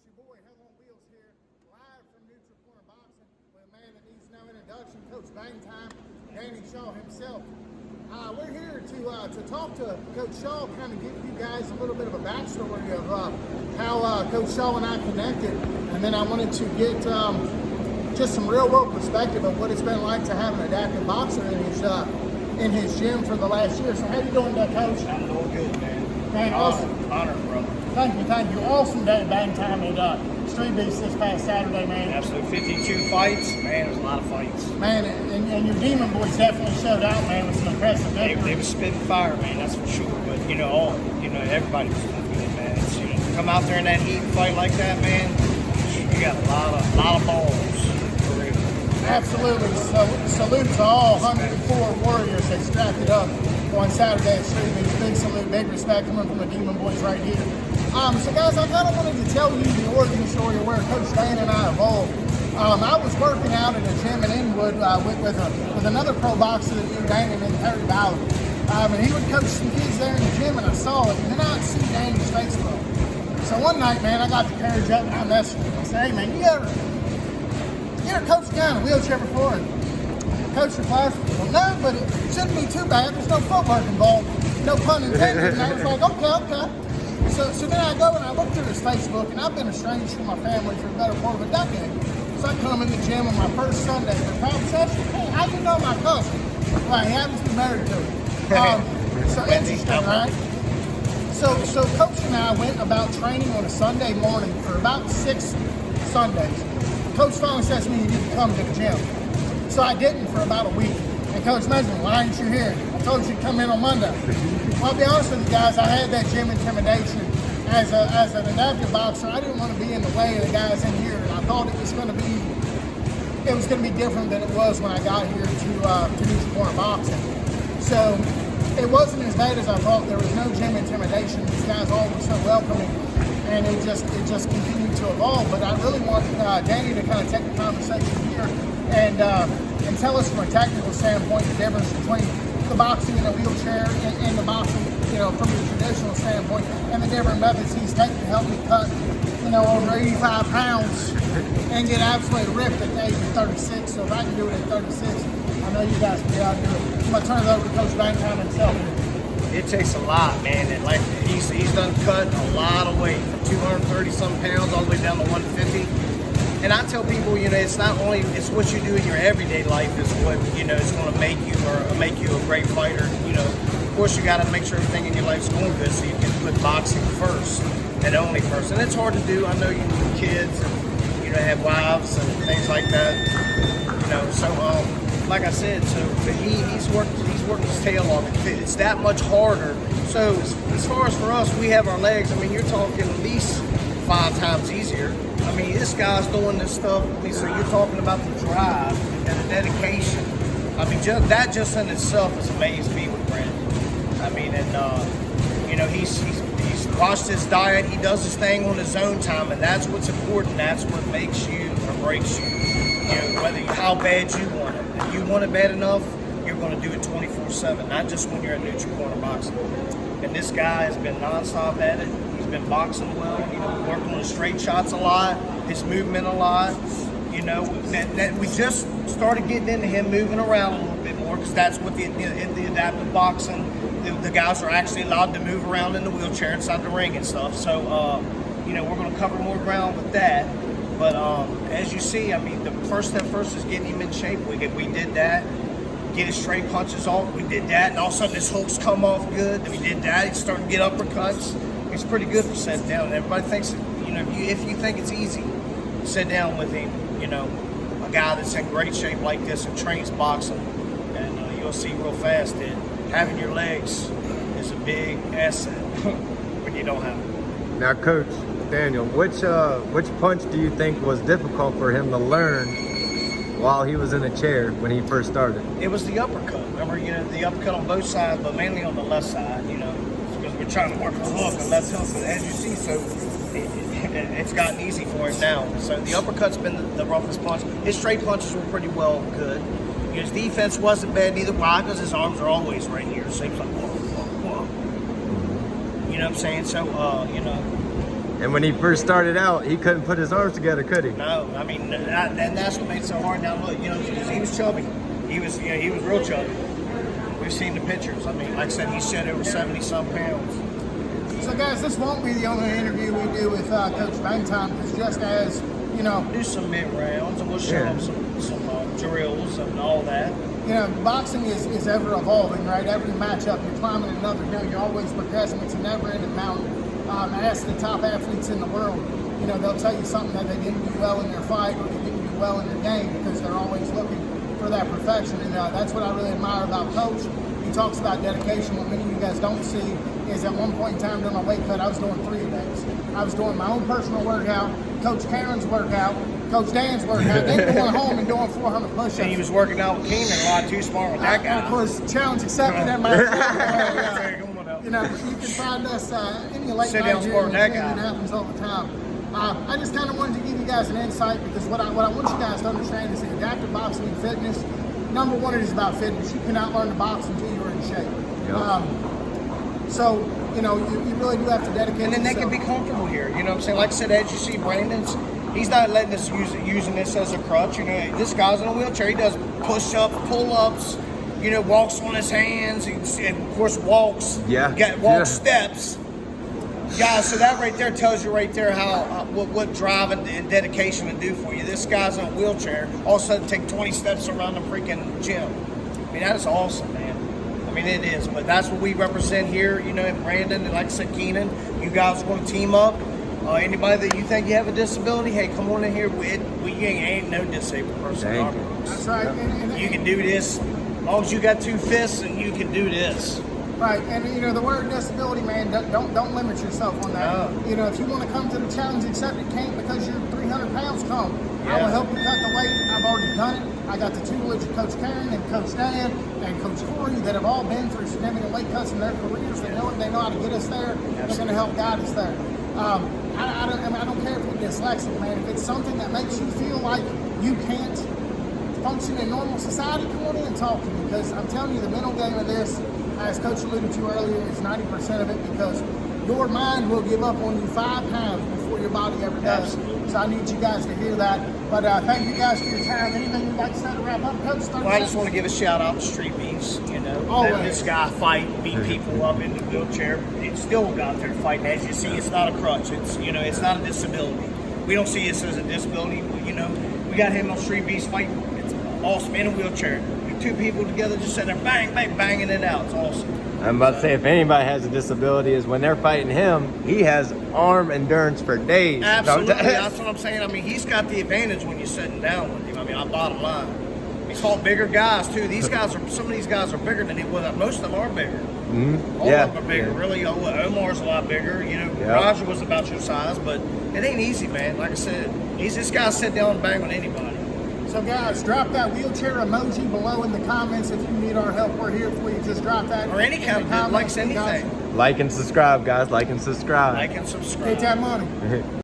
It's your boy Hell on Wheels here, live from Neutral Corner Boxing with a man that needs no introduction, Coach Bang Time, Danny Shull himself. We're here to talk to Coach Shull, kind of give you guys a little bit of a backstory of how Coach Shull and I connected, and then I wanted to get just some real world perspective of what it's been like to have an adaptive boxer in his gym for the last year. So how you doing today, Coach? I'm doing good, man. Man, awesome. Honored, brother. Thank you. Awesome day at Bang Time at Street Beast this past Saturday, man. Absolutely. 52 fights. Man, there's a lot of fights. Man, and your Demon Boys definitely showed out, man, with some impressive victories. They were spitting fire, man, that's for sure. But, everybody was doing good, man. It's, come out there in that heat and fight like that, man, you got a lot of balls, for real. Absolutely. So, salute to all 104 warriors that strapped it up on Saturday at Street Beast. Big salute, big respect coming from the Demon Boys right here. So guys, I kind of wanted to tell you the origin story of where Coach Dan and I evolved. I was working out at a gym in Inwood with another pro boxer that knew Danny named Terry Ballard. And he would coach some kids there in the gym, and I saw it, and then I'd see Danny's Facebook. So one night, man, I got the courage up and I messaged him. I said, hey man, you ever coached a guy in a wheelchair before? And Coach replies, well, no, but it shouldn't be too bad. There's no footwork involved. No pun intended. And I was like, okay. So then I go and I look through his Facebook, and I've been estranged from my family for the better part of a decade. So I come in the gym on my first Sunday for private session. Hey, how do you know my cousin? Well, he happens to be married to him. So interesting, right? So Coach and I went about training on a Sunday morning for about 6 Sundays. Coach finally says to me, you need to come to the gym. So I didn't for about a week. And Coach mentioned, why aren't you here? I told you to come in on Monday. Well, I'll be honest with you guys, I had that gym intimidation. As an adaptive boxer, I didn't want to be in the way of the guys in here, and I thought it was going to be different than it was when I got here to Neutral Corner Boxing. So it wasn't as bad as I thought. There was no gym intimidation. These guys all were so welcoming, and it just continued to evolve. But I really want Danny to kind of take the conversation here and tell us from a technical standpoint the difference between the boxing in a wheelchair and the boxing, from a traditional standpoint, and the different methods he's taken to help me cut, over 85 pounds and get absolutely ripped at the age of 36. So if I can do it at 36, I know you guys can be out there. I'm going to turn it over to Coach Bangtime himself. It takes a lot, man. And like he's done cut a lot of weight from 230-some pounds all the way down to 150. And I tell people, it's not only what you do in your everyday life is what is going to make you a great fighter. Of course, you got to make sure everything in your life's going good, so you can put boxing first and only first. And it's hard to do. I know you have kids and have wives and things like that. So like I said, but he's worked his tail off. It's that much harder. So as far as for us, we have our legs. I mean, you're talking at least 5 times easier. I mean, this guy's doing this stuff. I mean, so you're talking about the drive and the dedication. I mean, that just in itself has amazed me with Brandon. I mean, and he's watched his diet. He does his thing on his own time, and that's what's important. That's what makes you or breaks you. How bad you want it. If you want it bad enough, you're going to do it 24/7, not just when you're at Neutral Corner Boxing. And this guy has been nonstop at it. He's been boxing well. Working on his straight shots a lot, his movement a lot. That we just started getting into him moving around a little bit more, because that's what in the adaptive boxing, the guys are actually allowed to move around in the wheelchair inside the ring and stuff. So, we're going to cover more ground with that. But as you see, I mean, the first step first is getting him in shape. We did that. Get his straight punches off. We did that, and all of a sudden his hooks come off good. Then we did that. He's starting to get uppercuts. He's pretty good for sitting down. And everybody thinks, if you think it's easy, sit down with him. A guy that's in great shape like this and trains boxing, and you'll see real fast that having your legs is a big asset when you don't have them. Now, Coach Daniel, which punch do you think was difficult for him to learn while he was in a chair when he first started? It was the uppercut. Remember, the uppercut on both sides, but mainly on the left side, because we're trying to work the hook and left hook. And as you see, so it's gotten easy for him now. So the uppercut's been the roughest punch. His straight punches were pretty well good. His defense wasn't bad either. Why? Because his arms are always right here. So he's like, whoa. You know what I'm saying? So, And when he first started out, he couldn't put his arms together, could he? No, I mean, and that's what made it so hard. Now look, you know, because he was chubby. He was real chubby. We've seen the pictures. I mean, like I said, he shed over 70-some pounds. So guys, this won't be the only interview we do with Coach Bangtime, because just as, you know, Do some mid rounds, and we'll show him some drills and all that. you know, boxing is ever evolving, right? Every matchup, you're climbing another hill. You're always progressing. It's a never-ending mountain. Ask the top athletes in the world. You know, they'll tell you something that they didn't do well in their fight or they didn't do well in their game, because they're always looking for that perfection. And that's what I really admire about Coach. He talks about dedication. What many of you guys don't see is at one point in time during my weight cut, I was doing 3 days. I was doing my own personal workout, Coach Karen's workout, Coach Dan's workout, then going home and doing 400 push-ups. And he was working out with Keenan a lot too smart with that guy. Of course, challenge accepted at my You know, you can find us in the late Sit night down here sport in that It guy. happens all the time. I just kind of wanted to give you guys an insight, because what I want you guys to understand is that adaptive boxing and fitness, number one, it is about fitness. You cannot learn to box until you're in shape. Yep. So, you know, you really do have to dedicate And then they can yourself. be comfortable here. You know what I'm saying? Like I said, as you see, Brandon's, he's not letting us using this as a crutch. You know, this guy's in a wheelchair. He does push-ups, pull-ups, you know, walks on his hands, and of course walks. Yeah. Steps. Guys, so that right there tells you right there how what drive and dedication to do for you. This guy's in a wheelchair, all of a sudden take 20 steps around the freaking gym. I mean, that is awesome, man. I mean, it is, but that's what we represent here, you know, and Brandon, and like I said, Keenan, you guys want to team up. Anybody that you think you have a disability, hey, come on in here. We ain't no disabled person. Thank you. That's right. And You can do this. As long as you got 2 fists, and you can do this. right, and you know, the word disability, man, don't limit yourself on that. No. You know, if you want to come to the challenge, except it can't because you're 300 pounds, come. I will Yeah. help you cut the weight. I've already done it. I got the tutelage of Coach Karen and Coach Dan and Coach Corey that have all been through significant weight cuts in their careers. They know it. They know how to get us there. They're going to help guide us there. I don't care if you're dyslexic, man. If it's something that makes you feel like you can't function in normal society, come on in and talk to me, because I'm telling you, the mental game of this, as Coach alluded to earlier, is 90% of it, because your mind will give up on you 5 pounds before your body ever does. Absolutely. So I need you guys to hear that. But thank you guys for your time. Anything you'd like to say to wrap up, Coach? Well, I just want to give a shout out to Street Beefs. You know, Always. let this guy fight, beat people up in the wheelchair. It's still out there fighting. As you see, it's not a crutch. It's, you know, it's not a disability. We don't see this as a disability. You know, we got him on Street Beefs fighting. It's awesome, in a wheelchair. 2 people together just sitting there, bang, bang, banging it out. It's awesome. I'm about to say, if anybody has a disability, is when they're fighting him, he has arm endurance for days. Absolutely, that's what I'm saying. I mean, he's got the advantage when you're sitting down with him. I mean, bottom line. He's fought bigger guys too. These guys are, some of these guys are bigger than he was. Most of them are bigger. Mm-hmm. All of them are bigger, really. Omar's a lot bigger. You know, Yeah. Roger was about your size, but it ain't easy, man. Like I said, this guy sit down and bang on anybody. So guys, drop that wheelchair emoji below in the comments if you need our help. We're here for you. Just drop that. Or any in kind the of comments, likes, guys. anything. Like and subscribe, guys. Like and subscribe. Like and subscribe. Get that money.